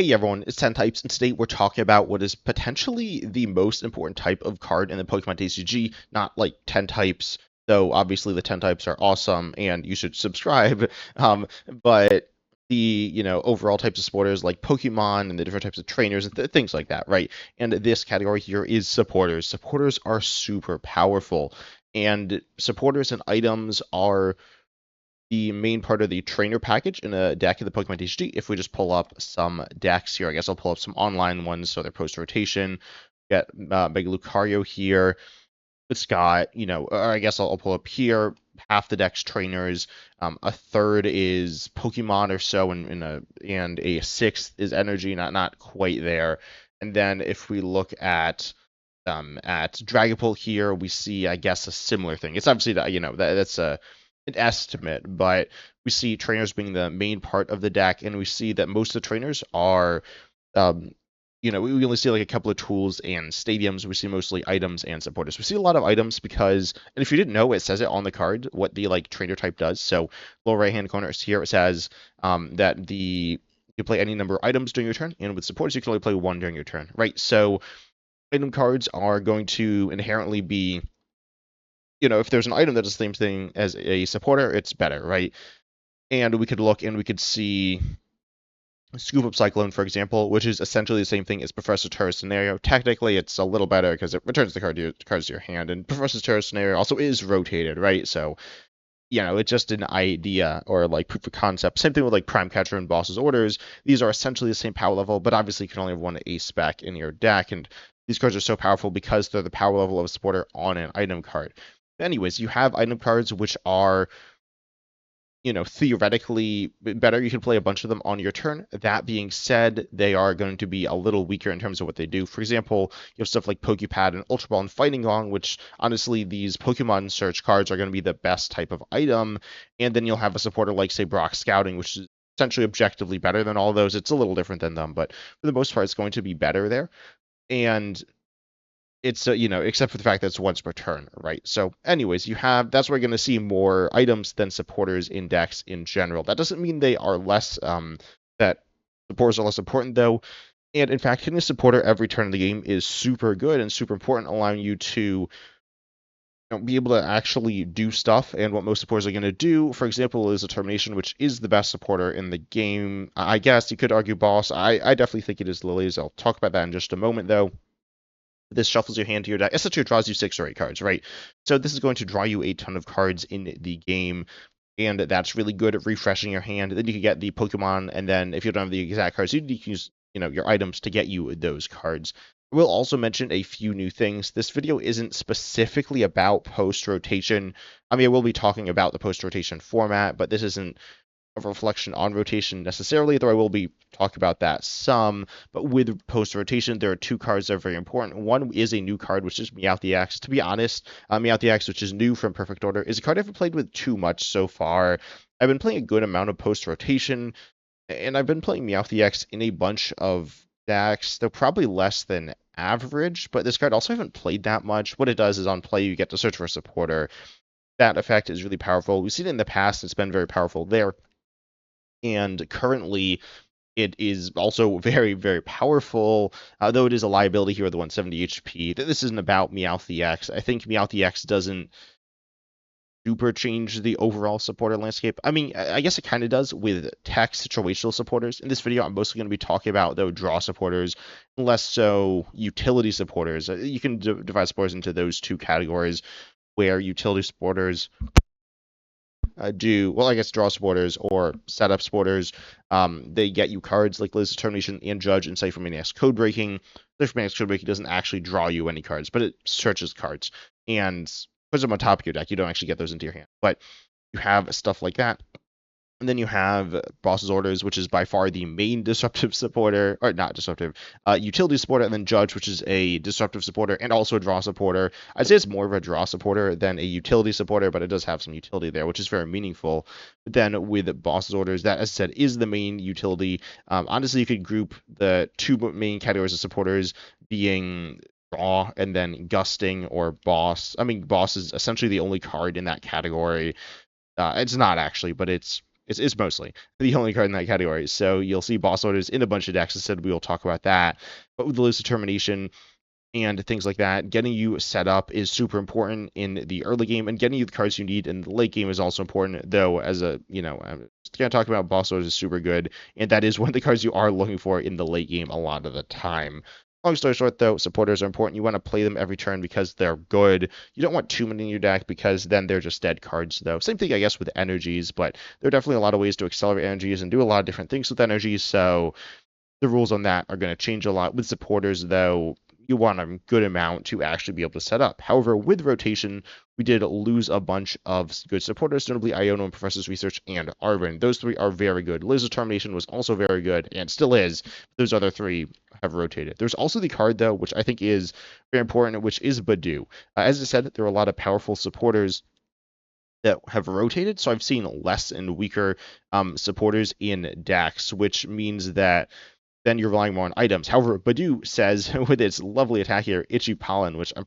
Hey everyone, it's 10 types, and today we're talking about what is potentially the most important type of card in the Pokemon TCG. Not like 10 types, though obviously the 10 types are awesome and you should subscribe. But the overall types of supporters like Pokemon and the different types of trainers and things like that, right? And this category here is supporters. Supporters are super powerful, and supporters and items are the main part of the trainer package in a deck of the Pokemon TCG. If we just pull up some decks here, I guess I'll pull up some online ones so they're post rotation. Get Mega Lucario here. It's got, or I guess I'll pull up here. Half the deck's trainers. A third is Pokemon or so, and a sixth is energy, not quite there. And then if we look at Dragapult here, we see, I guess, a similar thing. It's obviously that's an estimate, but we see trainers being the main part of the deck, and we see that most of the trainers are, um, we only see like a couple of tools and stadiums. We see mostly items and supporters. We see a lot of items because, and if you didn't know, it says it on the card what the like trainer type does. So lower right hand corner here it says that you can play any number of items during your turn, and with supporters you can only play one during your turn, right? So item cards are going to inherently be, if there's an item that does the same thing as a supporter, it's better, right? And we could look and we could see Scoop Up Cyclone, for example, which is essentially the same thing as Professor Terra's Scenario. Technically, it's a little better because it returns the cards to your hand, and Professor Terra's Scenario also is rotated, right? So, it's just an idea or like proof of concept. Same thing with like Prime Catcher and Boss's Orders. These are essentially the same power level, but obviously you can only have one ace spec in your deck, and these cards are so powerful because they're the power level of a supporter on an item card. Anyways, you have item cards which are, theoretically better. You can play a bunch of them on your turn. That being said, they are going to be a little weaker in terms of what they do. For example, you have stuff like Pokepad and Ultra Ball and Fighting Gong, which honestly, these Pokemon search cards are going to be the best type of item. And then you'll have a supporter like, say, Brock Scouting, which is essentially objectively better than all those. It's a little different than them, but for the most part, it's going to be better there. And it's except for the fact that it's once per turn, right? So anyways, that's where you're going to see more items than supporters in decks in general. That doesn't mean they are less that supporters are less important though. And in fact, hitting a supporter every turn of the game is super good and super important, allowing you to be able to actually do stuff. And what most supporters are going to do, for example, is a Termination, which is the best supporter in the game. I guess you could argue Boss. I definitely think it is Lilies. I'll talk about that in just a moment though. This shuffles your hand to your deck. Essentially, it draws you 6 or 8 cards, right? So this is going to draw you a ton of cards in the game, and that's really good at refreshing your hand. Then you can get the Pokemon, and then if you don't have the exact cards, you can use your items to get you those cards. We'll also mention a few new things. This video isn't specifically about post-rotation. I mean, I will be talking about the post-rotation format, but this isn't a reflection on rotation necessarily, though I will be talking about that some. But with post rotation, there are 2 cards that are very important. One is a new card, which is Meowth. To be honest, Meowth, which is new from Perfect Order, is a card I haven't played with too much so far. I've been playing a good amount of post rotation, and I've been playing Meowth in a bunch of decks. They're probably less than average, but this card also haven't played that much. What it does is on play, you get to search for a supporter. That effect is really powerful. We've seen it in the past, it's been very powerful there. And currently, it is also very, very powerful, though it is a liability here with the 170 HP. This isn't about Meowth. I think Meowth doesn't super change the overall supporter landscape. I mean, I guess it kind of does with tech situational supporters. In this video, I'm mostly going to be talking about, though, draw supporters, less so utility supporters. You can divide supporters into those 2 categories, where utility supporters I guess draw supporters or setup supporters. They get you cards like Liz's Determination and Judge and Cypher Maniac's Code Breaking. Cypher Maniac's Code Breaking doesn't actually draw you any cards, but it searches cards and puts them on top of your deck. You don't actually get those into your hand, but you have stuff like that. And then you have Boss's Orders, which is by far the main disruptive supporter, or not disruptive, utility supporter, and then Judge, which is a disruptive supporter and also a draw supporter. I'd say it's more of a draw supporter than a utility supporter, but it does have some utility there, which is very meaningful. But then with Boss's Orders, that, as I said, is the main utility. Honestly, you could group the 2 main categories of supporters being draw and then gusting or boss. I mean, boss is essentially the only card in that category. It's not actually, but it's It's mostly the only card in that category. So you'll see boss orders in a bunch of decks. Instead, we will talk about that. But with the Lose Determination and things like that, getting you set up is super important in the early game, and getting you the cards you need in the late game is also important. Though, as a I'm just gonna talk about boss orders is super good, and that is one of the cards you are looking for in the late game a lot of the time. Long story short, though, supporters are important. You want to play them every turn because they're good. You don't want too many in your deck because then they're just dead cards, though. Same thing, I guess, with energies, but there are definitely a lot of ways to accelerate energies and do a lot of different things with energies, so the rules on that are going to change a lot. With supporters, though, you want a good amount to actually be able to set up. However, with rotation, we did lose a bunch of good supporters, notably Iono and Professor's Research and Arvin. Those three are very good. Liz Determination was also very good and still is. Those other three have rotated. There's also the card, though, which I think is very important, which is Budew. As I said, there are a lot of powerful supporters that have rotated, so I've seen less and weaker supporters in decks, which means that then you're relying more on items. However, Budew says with its lovely attack here, Itchy Pollen, which I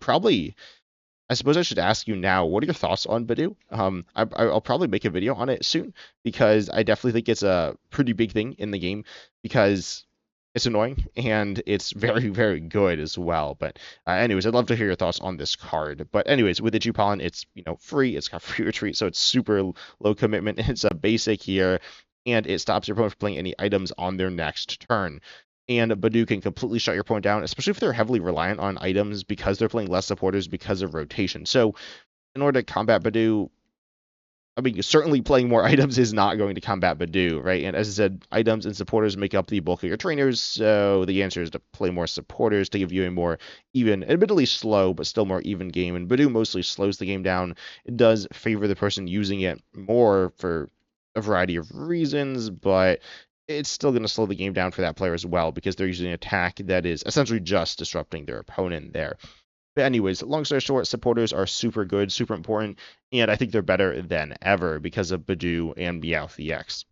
suppose I should ask you now, what are your thoughts on Budew? I'll probably make a video on it soon because I definitely think it's a pretty big thing in the game because it's annoying and it's very, very good as well. But anyways, I'd love to hear your thoughts on this card. But anyways, with Itchy Pollen, it's free. It's got free retreat, so it's super low commitment. It's a basic here, and it stops your opponent from playing any items on their next turn. And Budew can completely shut your opponent down, especially if they're heavily reliant on items because they're playing less supporters because of rotation. So in order to combat Budew, I mean, certainly playing more items is not going to combat Budew, right? And as I said, items and supporters make up the bulk of your trainers, so the answer is to play more supporters to give you a more even, admittedly slow, but still more even game. And Budew mostly slows the game down. It does favor the person using it more for a variety of reasons, but it's still going to slow the game down for that player as well because they're using an attack that is essentially just disrupting their opponent there. But anyways, long story short, supporters are super good, super important, and I think they're better than ever because of Budew and Meowth EX.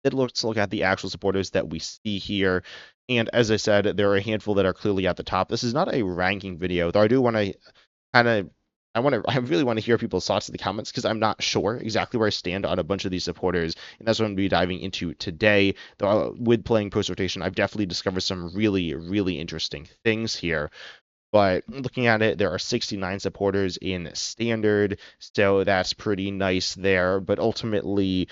Let's look at the actual supporters that we see here. And as I said, there are a handful that are clearly at the top. This is not a ranking video, though I do want to kind of I really want to hear people's thoughts in the comments because I'm not sure exactly where I stand on a bunch of these supporters, and that's what I'm going to be diving into today. Though with playing post rotation, I've definitely discovered some really, really interesting things here. But looking at it, there are 69 supporters in standard, so that's pretty nice there. But ultimately,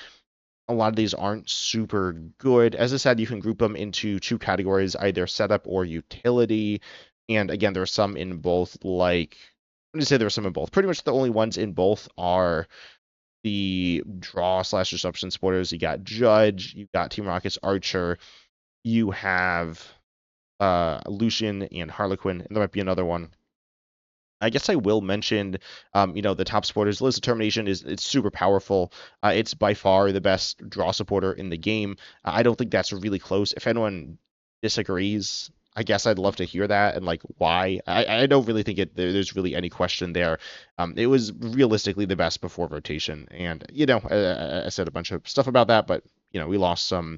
a lot of these aren't super good. As I said, you can group them into two categories, either setup or utility. And again, there are some in both, like, I'm going to say there are some in both. Pretty much the only ones in both are the draw/disruption supporters. You got Judge, you got Team Rocket's Archer, you have Lucian and Harlequin, and there might be another one. I guess I will mention, the top supporters. Liz Determination it's super powerful. It's by far the best draw supporter in the game. I don't think that's really close. If anyone disagrees, I guess I'd love to hear that and like why. I don't really think there's really any question there. It was realistically the best before rotation, and I said a bunch of stuff about that, but we lost some.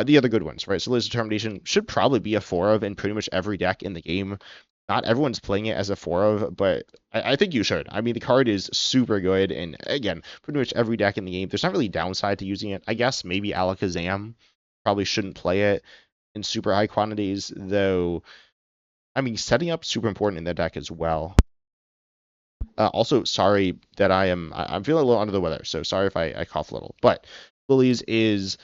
The other good ones, right? So Liz Determination should probably be a 4 of in pretty much every deck in the game. Not everyone's playing it as a 4 of, but I think you should. I mean, the card is super good, and again, pretty much every deck in the game. There's not really downside to using it. I guess maybe Alakazam probably shouldn't play it in super high quantities, though. I mean, setting up super important in that deck as well. Also, sorry that I'm feeling a little under the weather, so sorry if I cough a little. But Lily's is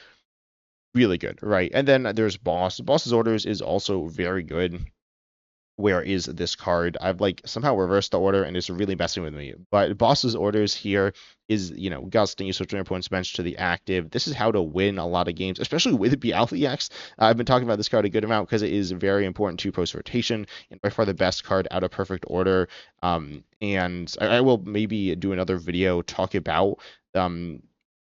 really good, right? And then there's Boss. Boss's Orders is also very good. Where is this card? I've somehow reversed the order and it's really messing with me. But Boss's Orders here is, gusting, you switch your opponent's bench to the active. This is how to win a lot of games, especially with Meowth EX. I've been talking about this card a good amount because it is very important to post rotation and by far the best card out of perfect order. And I will maybe do another video talk about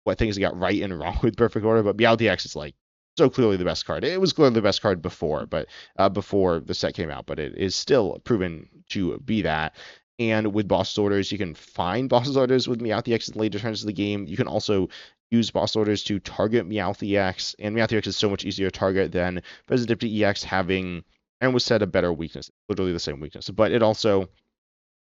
what things got right and wrong with perfect order, but Meowth EX is so clearly the best card. It was clearly the best card before, but before the set came out, but it is still proven to be that. And with Boss Orders, you can find Boss Orders with Meowth EX in later turns of the game. You can also use Boss Orders to target Meowth EX, and Meowth EX is so much easier to target than Presidipty EX having, I almost said a better weakness, literally the same weakness, but it also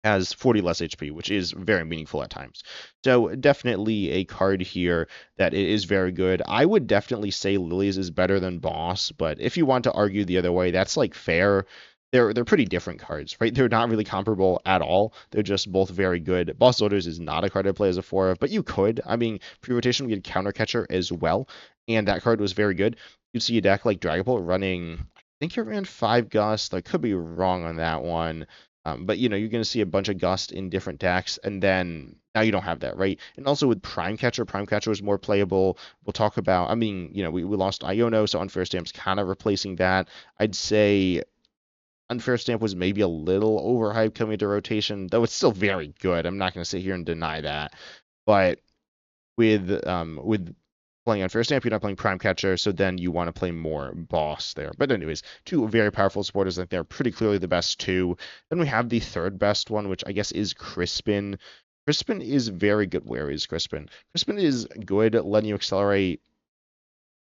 has 40 less HP, which is very meaningful at times. So definitely a card here that is very good. I would definitely say Lilies is better than Boss, but if you want to argue the other way, that's like fair. They're pretty different cards, right? They're not really comparable at all. They're just both very good. Boss Orders is not a card I play as a 4 of, but you could. I mean, pre-rotation we get Counter Catcher as well, and that card was very good. You'd see a deck like Dragapult running, I think it ran 5 Gust. I could be wrong on that one. But you're going to see a bunch of Gust in different decks, and then now you don't have that, right? And also with Prime Catcher is more playable. We'll talk about, I mean, we lost Iono, so Unfair Stamp's kind of replacing that. I'd say Unfair Stamp was maybe a little overhyped coming into rotation, though it's still very good. I'm not going to sit here and deny that. But with playing Unfair Stamp, you're not playing Prime Catcher, so then you want to play more Boss there. But anyways, two very powerful supporters. I think they're pretty clearly the best two. Then we have the third best one, which I guess is Crispin. Crispin is very good. Where is Crispin? Crispin is good at letting you accelerate.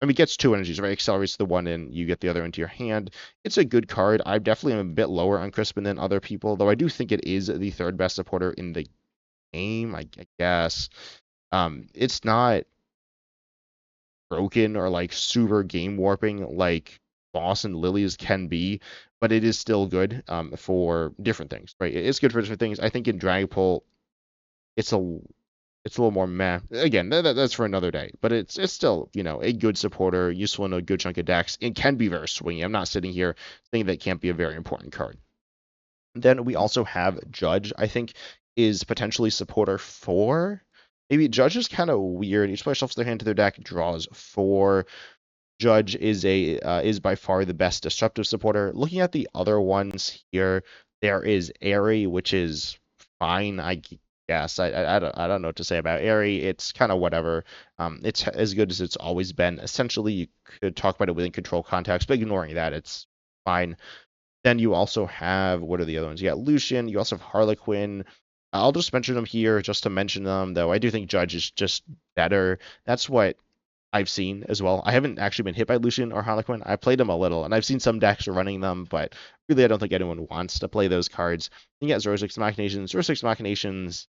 I mean, it gets two energies, right? Accelerates the one in, you get the other into your hand. It's a good card. I definitely am a bit lower on Crispin than other people, though I do think it is the third best supporter in the game, I guess. It's not broken or like super game warping like Boss and Lilies can be, but it is still good for different things, right? It's good for different things. I think in Dragapult, it's a it's a little more meh. Again, that's for another day, but it's still a good supporter, useful in a good chunk of decks. It can be very swingy. I'm not sitting here saying that can't be a very important card. Then we also have Judge. I think is potentially supporter 4. Maybe Judge is kind of weird. Each player shuffles their hand to their deck, draws 4. Judge is by far the best disruptive supporter. Looking at the other ones here, there is Airy, which is fine, I guess. I don't know what to say about Airy. It's kind of whatever. It's as good as it's always been. Essentially, you could talk about it within control context, but ignoring that, it's fine. Then you also have, what are the other ones? You got Lucian. You also have Harlequin. I'll just mention them here just to mention them, though. I do think Judge is just better. That's what I've seen as well. I haven't actually been hit by Lucian or Harlequin. I played them a little, and I've seen some decks running them, but really I don't think anyone wants to play those cards. You got Zero-Six Machinations. Zero-Six Machinations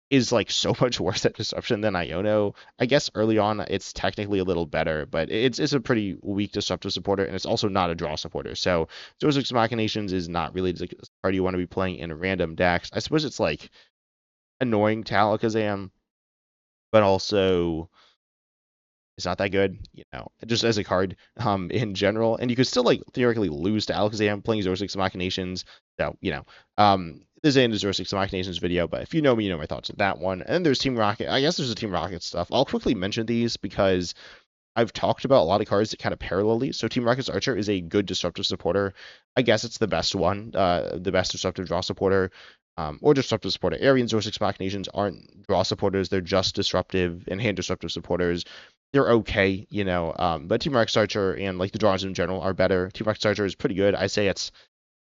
is like so much worse at disruption than Iono. I guess early on it's technically a little better, but it's a pretty weak disruptive supporter, and it's also not a draw supporter. So Zero-Six Machinations is not really the card you want to be playing in random decks. I suppose it's like annoying to Alakazam, but also it's not that good, just as a card in general. And you could still like theoretically lose to Alakazam playing Zero-Six Machinations. So, this ain't a Zero-Six Machinations video, but if you know me, you know my thoughts on that one. And then there's Team Rocket. I guess there's a Team Rocket stuff. I'll quickly mention these because I've talked about a lot of cards that kind of parallel these. So Team Rocket's Archer is a good disruptive supporter. I guess it's the best one, the best disruptive draw supporter. Or disruptive supporter. Airy and Zero-Six Machinations aren't draw supporters, they're just disruptive and hand disruptive supporters. They're okay, but Team Rocket's Archer and like the draws in general are better. Team Rocket's Archer is pretty good. I say it's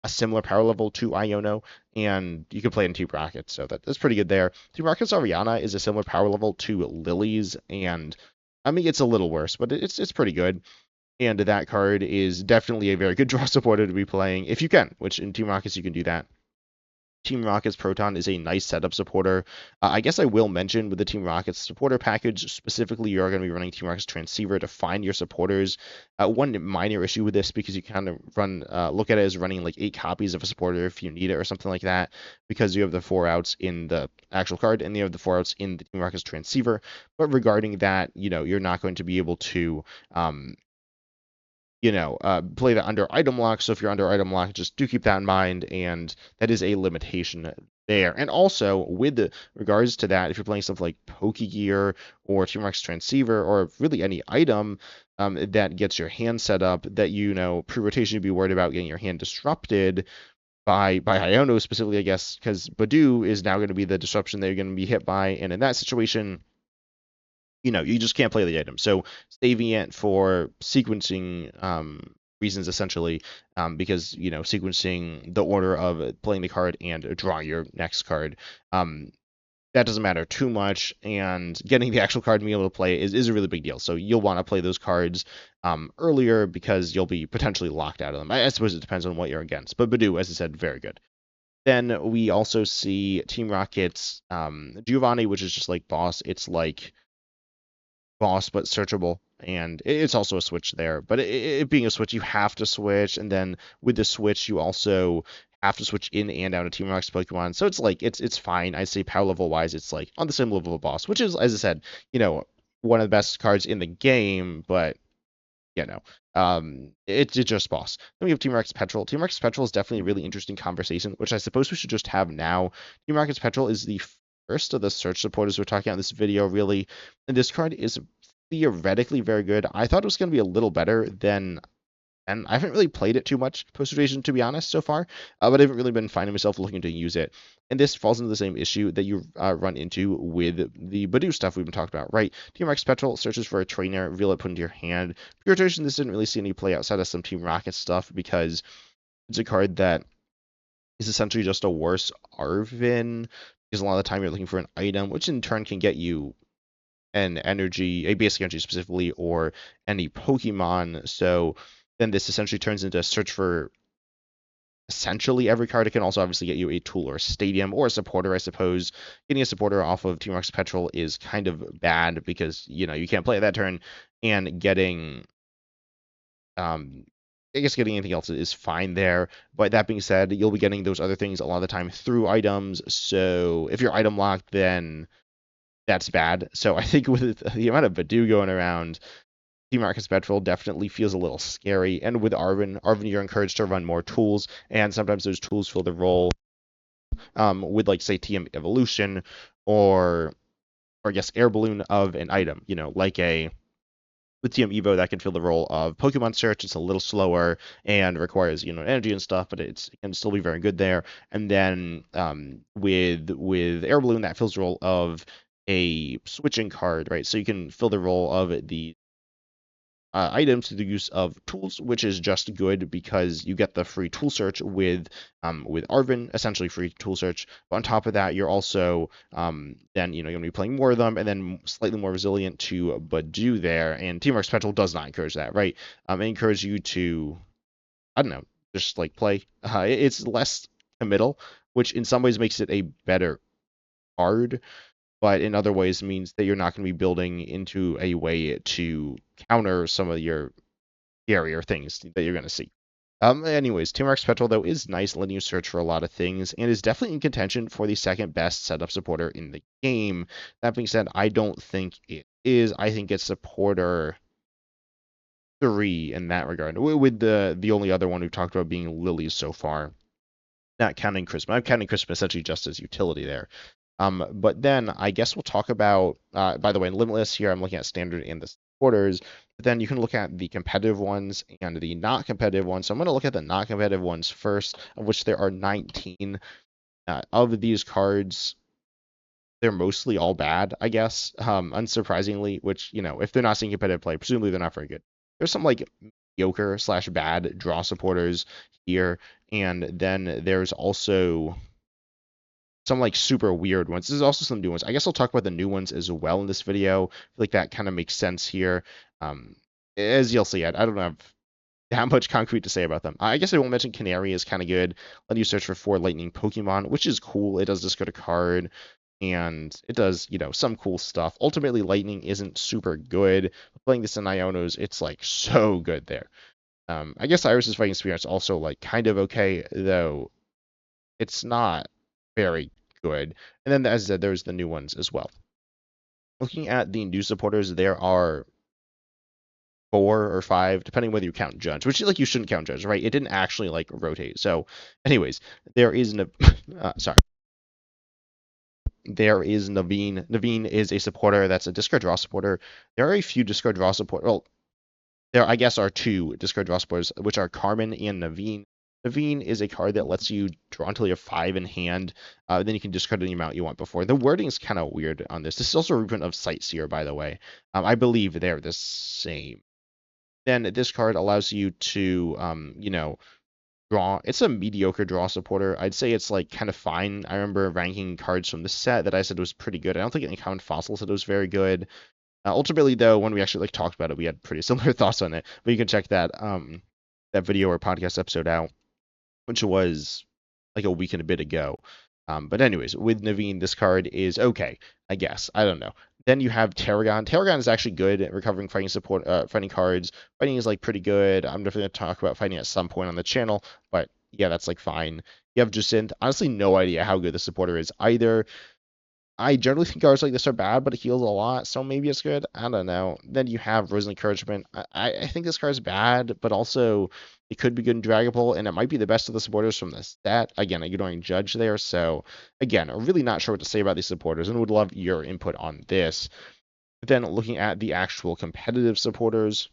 a similar power level to Iono, and you can play in Team Rocket, so that's pretty good there. Team Rocket's Ariana is a similar power level to Lily's, and I mean it's a little worse, but it's pretty good. And that card is definitely a very good draw supporter to be playing if you can, which in Team Rockets you can do that. Team Rocket's Proton is a nice setup supporter. I guess I will mention with the Team Rocket's supporter package, specifically, you're going to be running Team Rocket's Transceiver to find your supporters. One minor issue with this, because you kind of look at it as running like 8 copies of a supporter if you need it or something like that, because you have the 4 outs in the actual card and you have the 4 outs in the Team Rocket's Transceiver. But regarding that, you're not going to be able to play that under item lock. So if you're under item lock, just do keep that in mind, and that is a limitation there. And also, with regards to that, if you're playing stuff like Pokegear or Team Rocket's Transceiver, or really any item that gets your hand set up, that pre-rotation you'd be worried about getting your hand disrupted by Iono specifically, I guess, because Budew is now going to be the disruption that you're going to be hit by, and in that situation, you just can't play the item. So saving it for sequencing reasons, essentially, because, sequencing the order of playing the card and drawing your next card, that doesn't matter too much, and getting the actual card and being able to play is a really big deal. So you'll want to play those cards earlier because you'll be potentially locked out of them. I suppose it depends on what you're against, but Budew, as I said, very good. Then we also see Team Rocket's Giovanni, which is just like boss. It's like boss but searchable, and it's also a switch there. But it being a switch, you have to switch, and then with the switch, you also have to switch in and out of Team Rocket's Pokemon. So it's like it's fine. I'd say power level wise, it's like on the same level of boss, which is, as I said, one of the best cards in the game, but you know, it's just boss. Then we have Team Rocket's Petrol. Team Rocket's Petrol is definitely a really interesting conversation, which I suppose we should just have now. Team Rocket's Petrol is the first of the search supporters we're talking about in this video, really. And this card is theoretically very good. I thought it was going to be a little better than, and I haven't really played it too much post-rotation, to be honest, so far, but I haven't really been finding myself looking to use it. And this falls into the same issue that you run into with the Budew stuff we've been talking about, right? Team Rex Petrol searches for a trainer, reveal it, put into your hand. Pure rotation, this didn't really see any play outside of some Team Rocket stuff because it's a card that is essentially just a worse Arvin, because a lot of the time you're looking for an item, which in turn can get you an energy, a basic energy specifically, or any Pokemon. So then this essentially turns into a search for essentially every card. It can also obviously get you a tool or a stadium or a supporter, I suppose. Getting a supporter off of Team Rocket's Petrol is kind of bad because, you can't play it that turn, and getting, um, I guess getting anything else is fine there. But that being said, you'll be getting those other things a lot of the time through items. So if you're item locked, then that's bad. So I think with the amount of Budew going around, Team Rocket's Petrol definitely feels a little scary. And with Arvin, you're encouraged to run more tools, and sometimes those tools fill the role with, like, say, TM Evolution, or I guess Air Balloon of an item. Like with TM Evo, that can fill the role of Pokemon Search. It's a little slower and requires energy and stuff, but it can still be very good there. And then with Air Balloon, that fills the role of a switching card, right? So you can fill the role of the items through the use of tools, which is just good because you get the free tool search with Arvin, essentially free tool search. But on top of that, you're also then you're going to be playing more of them, and then slightly more resilient to Budew there. And Team Rocket's Petrol does not encourage that, right? It encourages you to, I don't know, just like play. It's less committal, which in some ways makes it a better card, but in other ways means that you're not going to be building into a way to counter some of your scarier things that you're going to see. Anyways, Team Rex Petrol, though, is nice, letting you search for a lot of things, and is definitely in contention for the second best setup supporter in the game. That being said, I don't think it is. I think it's supporter 3 in that regard, with the only other one we've talked about being Lily so far, not counting Christmas. I'm counting Christmas essentially just as utility there. But then I guess we'll talk about, by the way, in Limitless here, I'm looking at standard and the supporters, but then you can look at the competitive ones and the not competitive ones. So I'm going to look at the not competitive ones first, of which there are 19. Of these cards, they're mostly all bad, I guess, unsurprisingly, which, if they're not seeing competitive play, presumably they're not very good. There's some, like, mediocre / bad draw supporters here, and then there's also some, like, super weird ones. There's also some new ones. I guess I'll talk about the new ones as well in this video. I feel like that kind of makes sense here. As you'll see, I don't have that much concrete to say about them. I guess I won't mention Canary is kind of good. Let you search for 4 lightning Pokemon, which is cool. It does discard a card, and it does, some cool stuff. Ultimately, lightning isn't super good. Playing this in Ionos, it's, like, so good there. I guess Iris's fighting spirit's also, like, kind of okay, though it's not very good. And then, as I said, there's the new ones as well. Looking at the new supporters, there are 4 or 5, depending whether you count Judge, which, like, you shouldn't count Judge, right? It didn't actually, like, rotate. So, anyways, there is sorry. There is Naveen. Naveen is a supporter that's a discard draw supporter. There are a few discard draw supporters. Well, there, I guess, are 2 discard draw supporters, which are Carmen and Naveen. Naveen is a card that lets you draw until you have 5 in hand. Then you can discard any amount you want before. The wording is kind of weird on this. This is also a reprint of Sightseer, by the way. I believe they're the same. Then this card allows you to, draw. It's a mediocre draw supporter. I'd say it's, like, kind of fine. I remember ranking cards from the set that I said was pretty good. I don't think any common fossil said it was very good. Ultimately, though, when we actually, like, talked about it, we had pretty similar thoughts on it. But you can check that video or podcast episode out, which was like a week and a bit ago. But anyways, with Naveen, this card is okay, I guess. I don't know. Then you have Tarragon. Tarragon is actually good at recovering fighting support, fighting cards. Fighting is like pretty good. I'm definitely gonna talk about fighting at some point on the channel, but yeah, that's like fine. You have Jacinth. Honestly, no idea how good the supporter is either. I generally think cards like this are bad, but it heals a lot, so maybe it's good. I don't know. Then you have Risen Encouragement. I think this card's bad, but also it could be good in Dragapult, and it might be the best of the supporters from the set. Again, ignoring Judge there, so again, I'm really not sure what to say about these supporters, and would love your input on this. But then looking at the actual competitive supporters,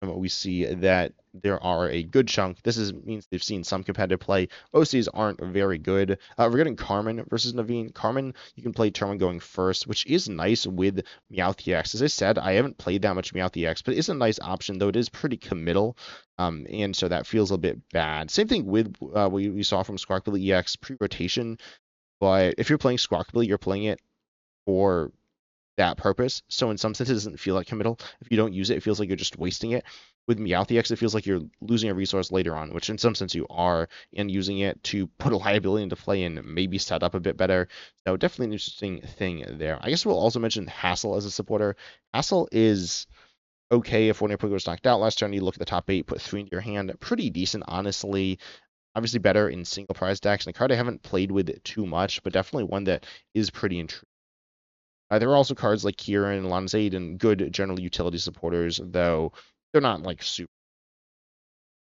we see that there are a good chunk. Means they've seen some competitive play. Most of these aren't very good. We're getting Carmen versus Naveen. Carmen, you can play turn one going first, which is nice with Meowth EX. As I said, I haven't played that much Meowth EX, but it's a nice option, though it is pretty committal. And so that feels a bit bad. Same thing with what we saw from Squawkabilly EX pre-rotation. But if you're playing Squawkabilly, you're playing it for that purpose. So in some sense, it doesn't feel like committal. If you don't use it, it feels like you're just wasting it. With Meowth, it feels like you're losing a resource later on, which in some sense you are, and using it to put a liability into play and maybe set up a bit better. So definitely an interesting thing there. I guess we'll also mention Hassel as a supporter. Hassel is okay if one of your Pokemon was knocked out last turn, you look at the top 8, put 3 into your hand. Pretty decent, honestly. Obviously better in single prize decks, and a card I haven't played with too much, but definitely one that is pretty intriguing. There are also cards like Kieran and Lonzaid and good general utility supporters, though they're not like super.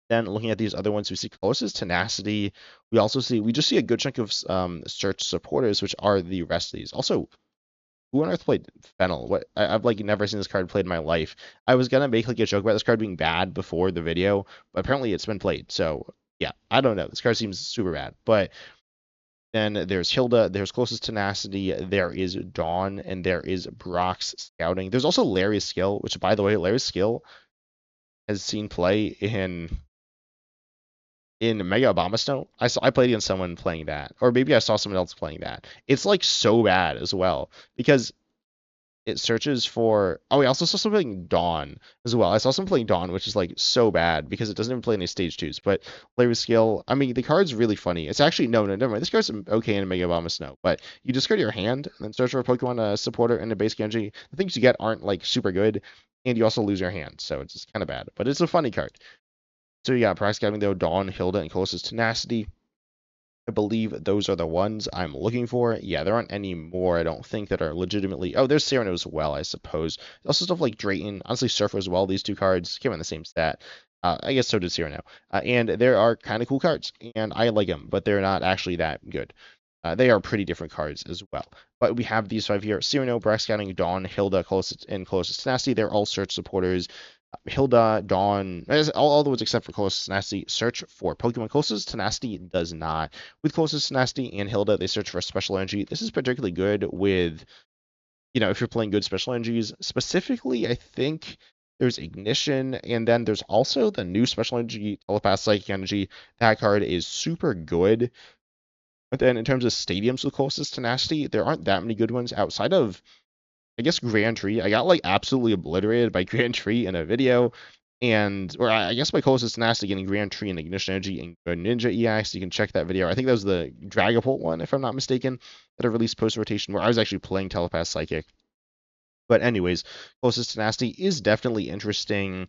Then looking at these other ones, we see Colossus Tenacity. We just see a good chunk of search supporters, which are the rest of these. Also, who on earth played Fennel? I've like never seen this card played in my life. I was gonna make like a joke about this card being bad before the video, but apparently it's been played. So yeah, I don't know. This card seems super bad, but then there's Hilda, there's Closest Tenacity, there is Dawn, and there is Brock's Scouting. There's also Larry's Skill, which, by the way, Larry's Skill has seen play in Mega Abomasnow. I played against someone playing that, or maybe I saw someone else playing that. It's like so bad as well because it searches for. Oh, I also saw someone playing Dawn as well. I saw someone playing Dawn, which is like so bad because it doesn't even play any stage twos. But Larry Skill, I mean, the card's really funny. It's actually no, never mind. This card's okay in Mega Bomb Snow, but you discard your hand and then search for a Pokemon supporter and a base Genji. The things you get aren't like super good, and you also lose your hand, so it's just kind of bad. But it's a funny card. So you got Price Scouting though, Dawn, Hilda, and Closest Tenacity. I believe those are the ones I'm looking for. Yeah, there aren't any more, I don't think, that are legitimately. Oh, there's Cyrano as well, I suppose. There's also stuff like Drayton, honestly, Surfer as well. These two cards came in the same stat. I guess so did Cyrano. And there are kind of cool cards, and I like them, but they're not actually that good. They are pretty different cards as well. But we have these 5 here: Cyrano, Brax Scouting, Dawn, Hilda, and Closest Tenacity. They're all search supporters. Hilda, Dawn, all the ones except for Closest Tenacity search for Pokemon. Closest Tenacity does not. With Closest Tenacity and Hilda, they search for Special Energy. This is particularly good with, if you're playing good Special Energies. Specifically, I think there's Ignition, and then there's also the new Special Energy, Telepath Psychic Energy. That card is super good. But then in terms of stadiums with Closest Tenacity, there aren't that many good ones outside of, I guess, Grand Tree. I got like absolutely obliterated by Grand Tree in a video, or I guess my closest Tenacity getting Grand Tree and Ignition Energy and Ninja EX. You can check that video. I think that was the Dragapult one, if I'm not mistaken, that I released post rotation where I was actually playing Telepath Psychic. But anyways, closest Tenacity is definitely interesting.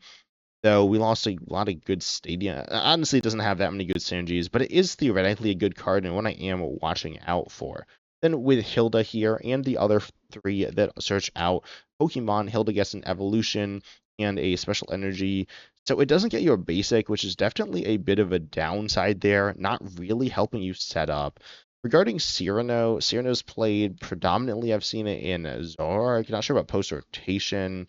Though we lost a lot of good stadia. Honestly, it doesn't have that many good synergies, but it is theoretically a good card and one I am watching out for. Then with Hilda here and the other 3 that search out Pokemon, Hilda gets an evolution and a special energy. So it doesn't get you a basic, which is definitely a bit of a downside there, not really helping you set up. Regarding Cyrano, Cyrano's played predominantly, I've seen it in Zoroark, not sure about post-rotation.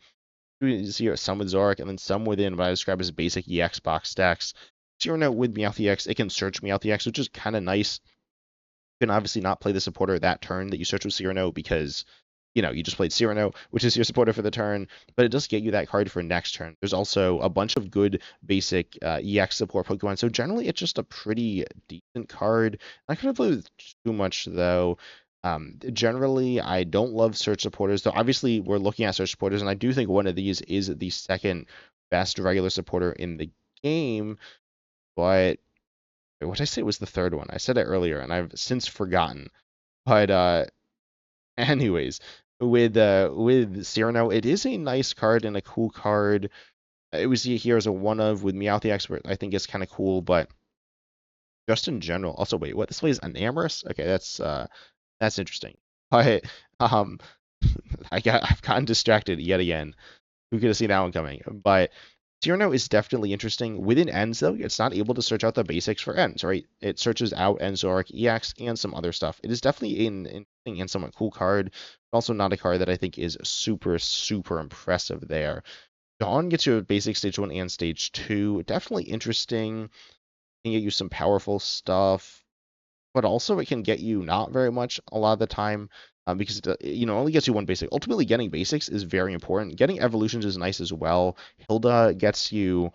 You see some with Zoroark and then some within what I describe as basic EX box stacks. Cyrano with Meowth EX, it can search Meowth EX, which is kind of nice. You can obviously not play the supporter that turn that you search with Cyrano because, you just played Cyrano, which is your supporter for the turn, but it does get you that card for next turn. There's also a bunch of good basic EX support Pokemon, so generally it's just a pretty decent card. I could have played with too much, though. Generally, I don't love search supporters, though obviously we're looking at search supporters, and I do think one of these is the second best regular supporter in the game, but Wait, what did I say was the third one? I said it earlier, and I've since forgotten. But anyways, with Cyrano, it is a nice card and a cool card. It was here as a one of with Meowth the Expert. I think it's kind of cool, but just in general. Also, wait, what? This plays an Amorous? Okay, that's interesting. But um, I've gotten distracted yet again. Who could have seen that one coming? But Cyrano is definitely interesting. Within ends, though, it's not able to search out the basics for ends, right? It searches out Enzoric, EX, and some other stuff. It is definitely an interesting and somewhat cool card, but also not a card that I think is super, super impressive there. Dawn gets you a basic stage 1 and stage 2. Definitely interesting. Can get you some powerful stuff, but also it can get you not very much a lot of the time, because it only gets you one basic. Ultimately, getting basics is very important. Getting evolutions is nice as well. Hilda gets you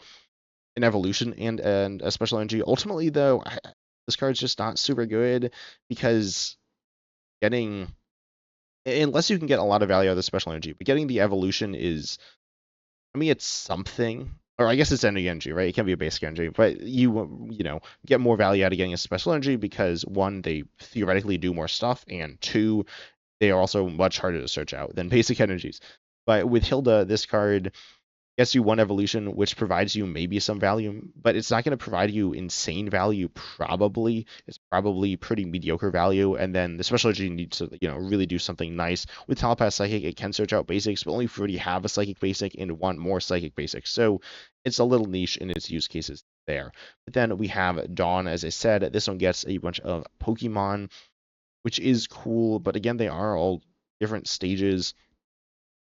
an evolution and a special energy. Ultimately, though, this card's just not super good because getting, unless you can get a lot of value out of the special energy, but getting the evolution is, I mean, it's something. Or I guess it's energy, right? It can be a basic energy, but you get more value out of getting a special energy because one, they theoretically do more stuff, and two, they are also much harder to search out than basic energies. But with Hilda, this card gets you one evolution, which provides you maybe some value, but it's not going to provide you insane value, probably. It's probably pretty mediocre value, and then the special energy needs to, really do something nice. With Telepath Psychic, it can search out basics, but only if you already have a Psychic basic and want more Psychic basics. So it's a little niche in its use cases there. But then we have Dawn, as I said. This one gets a bunch of Pokemon, which is cool, but again, they are all different stages,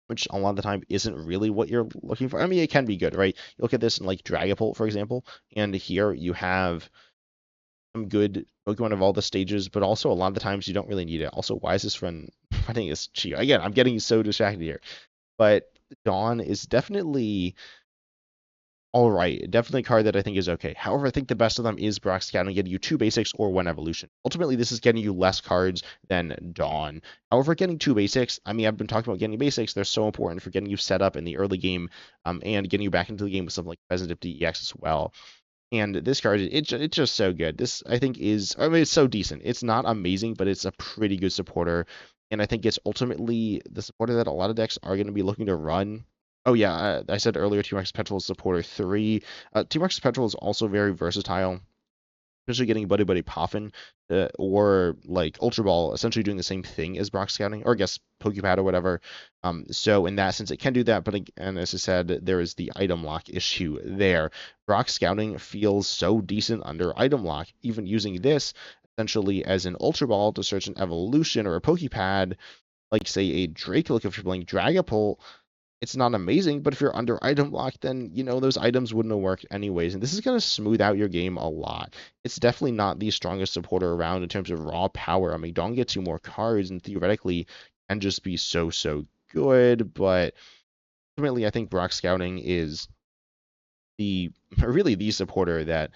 which a lot of the time isn't really what you're looking for. I mean, it can be good, right? You look at this in like Dragapult, for example, and here you have some good Pokemon of all the stages, but also a lot of the times you don't really need it. Also, why is this run running as Chio? Again, I'm getting so distracted here. But Dawn is definitely all right. Definitely a card that I think is okay. However, I think the best of them is Brock Scouting, getting you two basics or one evolution. Ultimately, this is getting you less cards than Dawn. However, getting two basics, I mean, I've been talking about getting basics. They're so important for getting you set up in the early game, and getting you back into the game with something like President DEX as well. And this card, it's just so good. This, I think, I mean, it's so decent. It's not amazing, but it's a pretty good supporter. And I think it's ultimately the supporter that a lot of decks are going to be looking to run. Oh yeah, I said earlier, T-Rex Petrol is supporter 3. T-Rex Petrol is also very versatile, especially getting Buddy Buddy Poffin, or like Ultra Ball, essentially doing the same thing as Brock Scouting, or I guess Pokepad or whatever. So in that sense, it can do that, but and as I said, there is the item lock issue there. Brock Scouting feels so decent under item lock, even using this essentially as an Ultra Ball to search an evolution or a Pokepad, like say a Drake. If you're playing Dragapult, it's not amazing, but if you're under item lock, then those items wouldn't have worked anyways, and this is going to smooth out your game a lot. It's definitely not the strongest supporter around in terms of raw power. I mean, Dawn gets you more cards and theoretically can just be so good, but ultimately I think Brock Scouting is really the supporter that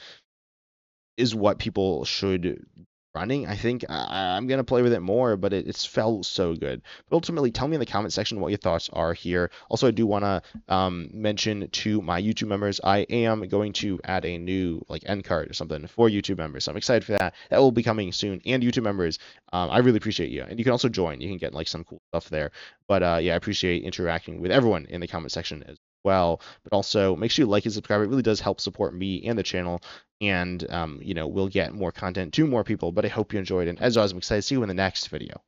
is what people should running. I think I'm going to play with it more, but it's felt so good. But ultimately, tell me in the comment section what your thoughts are here. Also, I do want to mention to my YouTube members, I am going to add a new end card or something for YouTube members. So I'm excited for that. That will be coming soon. And YouTube members, I really appreciate you. And you can also join. You can get some cool stuff there. But yeah, I appreciate interacting with everyone in the comment section as well. But also, make sure you like and subscribe. It really does help support me and the channel, and we'll get more content to more people. But I hope you enjoyed, and as always, I'm excited to see you in the next video.